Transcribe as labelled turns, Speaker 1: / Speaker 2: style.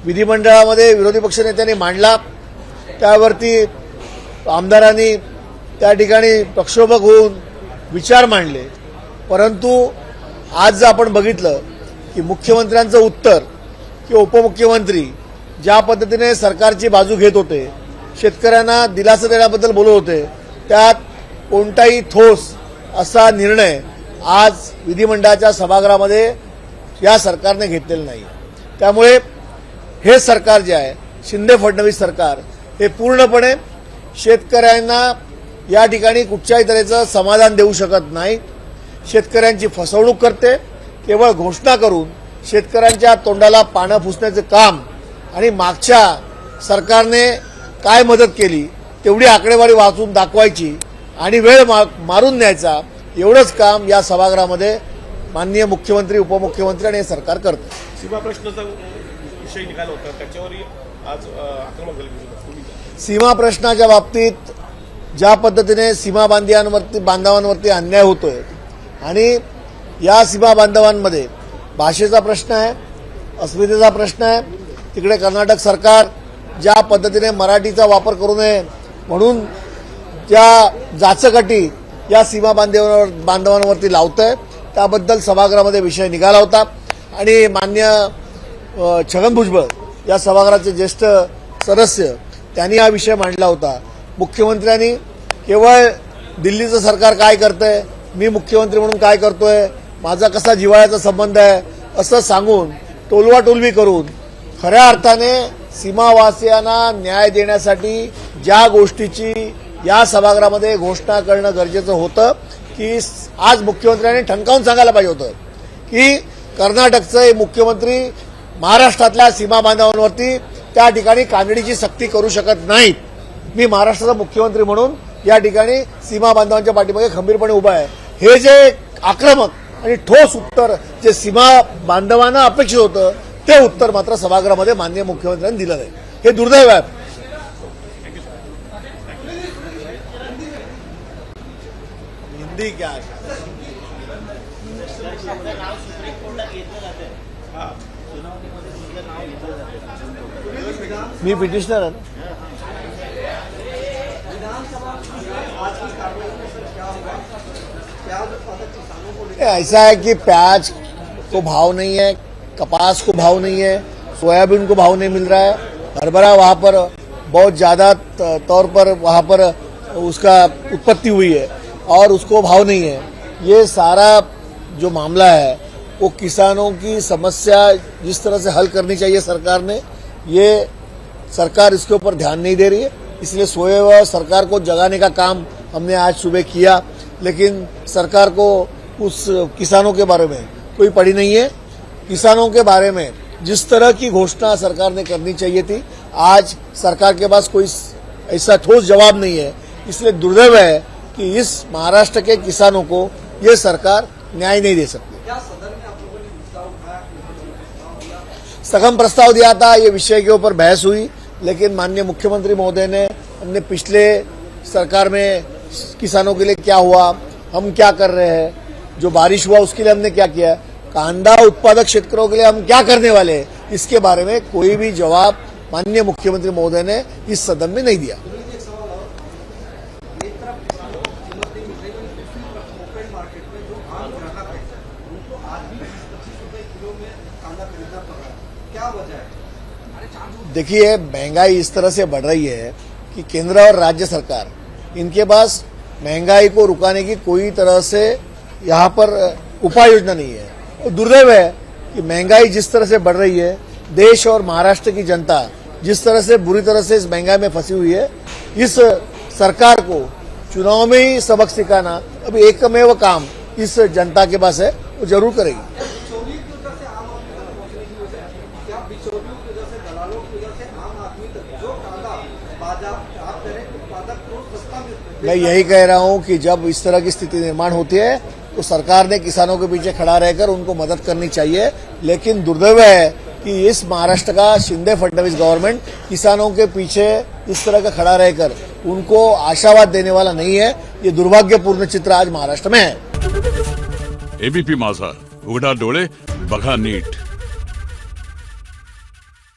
Speaker 1: विधिमंडळामध्ये विरोधी पक्षनेत्यांनी मांडला, त्यावरती आमदारांनी त्या ठिकाणी प्रक्षोभक होऊन विचार मांडले। परंतु आज जर आपण बघितलं की मुख्यमंत्र्यांचं उत्तर किंवा उपमुख्यमंत्री ज्या पद्धतीने सरकारची बाजू घेत होते, शेतकऱ्यांना दिलासा देण्याबद्दल बोलत होते, त्यात कोणताही ठोस असा निर्णय आज विधिमंडळाच्या सभागृहामध्ये या सरकारने घेतलेला नाही। त्यामुळे हे सरकार जे आहे, शिंदे फडणवीस सरकार, हे पूर्णपणे शेतकऱ्यांना या ठिकाणी कुठच्याही तऱ्हेचं समाधान देऊ शकत नाही। शेतकऱ्यांची फसवणूक करते, केवळ घोषणा करून शेतकऱ्यांच्या तोंडाला पानं पुसण्याचं काम आणि मागच्या सरकारने काय मदत केली तेवढी आकडेवारी वाचून दाखवायची आणि वेळ मारून न्यायचा, एवढंच काम या सभागृहामध्ये माननीय मुख्यमंत्री, उपमुख्यमंत्री आणि हे सरकार करतं।
Speaker 2: सीमा प्रश्नाचा विषय निघाला होता, त्याच्यावरही आज आक्रमक झाले।
Speaker 1: सीमा प्रश्नाच्या बाबतीत ज्या पद्धतीने सीमा बांधवांवरती अन्याय होतोय आणि या सीमा बांधवांमध्ये भाषेचा प्रश्न आहे, अस्मितेचा प्रश्न आहे, तिकडे कर्नाटक सरकार ज्या पद्धतीने मराठीचा वापर करू नये म्हणून ज्या जाचकाठी या सीमा बांधवांवरती लावतंय, त्याबद्दल सभागृहामध्ये विषय निघाला होता आणि माननीय छगन भुजबळ या सभागृहाचे ज्येष्ठ सदस्य त्यांनी हा विषय मांडला होता। मुख्यमंत्र्यांनी केवळ दिल्लीचं सरकार काय करतंय, मी मुख्यमंत्री म्हणून काय करतोय, माझा कसा जिव्हाळ्याचा संबंध आहे असं सांगून टोलवाटोलवी करून खऱ्या अर्थाने सीमावासियांना न्याय देण्यासाठी ज्या गोष्टीची या सभागृहामध्ये घोषणा करणं गरजेचं होतं की आज मुख्यमंत्र्यांनी ठणकावून सांगायला पाहिजे होतं की कर्नाटकचे मुख्यमंत्री महाराष्ट्रातल्या सीमा बांधवांवरती त्या ठिकाणी कानडीची सक्ती करू शकत नाहीत। मी महाराष्ट्राचा मुख्यमंत्री म्हणून या ठिकाणी सीमा बांधवांच्या पाठीमागे खंबीरपणे उभा आहे। हे जे आक्रमक आणि ठोस उत्तर जे सीमा बांधवांना अपेक्षित होतं ते उत्तर मात्र सभागृहामध्ये माननीय मुख्यमंत्र्यांनी दिलं नाही, हे दुर्दैव आहे। हिंदी क्या है? मी पिटिशनर आहे। ऐसा है कि प्याज को भाव नहीं है, कपास को भाव नहीं है, सोयाबीन को भाव नहीं मिल रहा है, हरभरा वहाँ पर बहुत ज़्यादा तौर पर वहाँ पर उसका उत्पत्ति हुई है और उसको भाव नहीं है। ये सारा जो मामला है वो किसानों की समस्या जिस तरह से हल करनी चाहिए सरकार ने, ये सरकार इसके ऊपर ध्यान नहीं दे रही है। इसलिए सोए हुए सरकार को जगाने का काम हमने आज सुबह किया, लेकिन सरकार को उस किसानों के बारे में कोई पड़ी नहीं है। किसानों के बारे में जिस तरह की घोषणा सरकार ने करनी चाहिए थी, आज सरकार के पास कोई ऐसा ठोस जवाब नहीं है। इसलिए दुर्दैव है कि इस महाराष्ट्र के किसानों को ये सरकार न्याय नहीं दे सकती। सघन प्रस्ताव दिया था, ये विषय के ऊपर बहस हुई, लेकिन माननीय मुख्यमंत्री महोदय ने हमने पिछले सरकार में किसानों के लिए क्या हुआ, हम क्या कर रहे हैं, जो बारिश हुआ उसके लिए हमने क्या किया, कांदा उत्पादक क्षेत्रों के लिए हम क्या करने वाले हैं, इसके बारे में कोई भी जवाब माननीय मुख्यमंत्री महोदय ने इस सदन में नहीं दिया। देखिए, महंगाई इस तरह से बढ़ रही है कि केंद्र और राज्य सरकार, इनके पास महंगाई को रुकाने की कोई तरह से यहाँ पर उपाय योजना नहीं है। और दुर्दैव है कि महंगाई जिस तरह से बढ़ रही है, देश और महाराष्ट्र की जनता जिस तरह से बुरी तरह से इस महंगाई में फंसी हुई है, इस सरकार को चुनाव में ही सबक सिखाना अब एकमेव काम इस जनता के पास है, वो जरूर करेगी। मैं यही कह रहा हूं कि जब इस तरह की स्थिति निर्माण होती है तो सरकार ने किसानों के पीछे खड़ा रहकर उनको मदद करनी चाहिए, लेकिन दुर्दैव है कि इस महाराष्ट्र का शिंदे फडणवीस गवर्नमेंट किसानों के पीछे इस तरह का खड़ा रहकर उनको आशावाद देने वाला नहीं है। ये दुर्भाग्यपूर्ण चित्र आज महाराष्ट्र में है।
Speaker 3: एबीपी माझा, उघडा डोळे बघा नीट।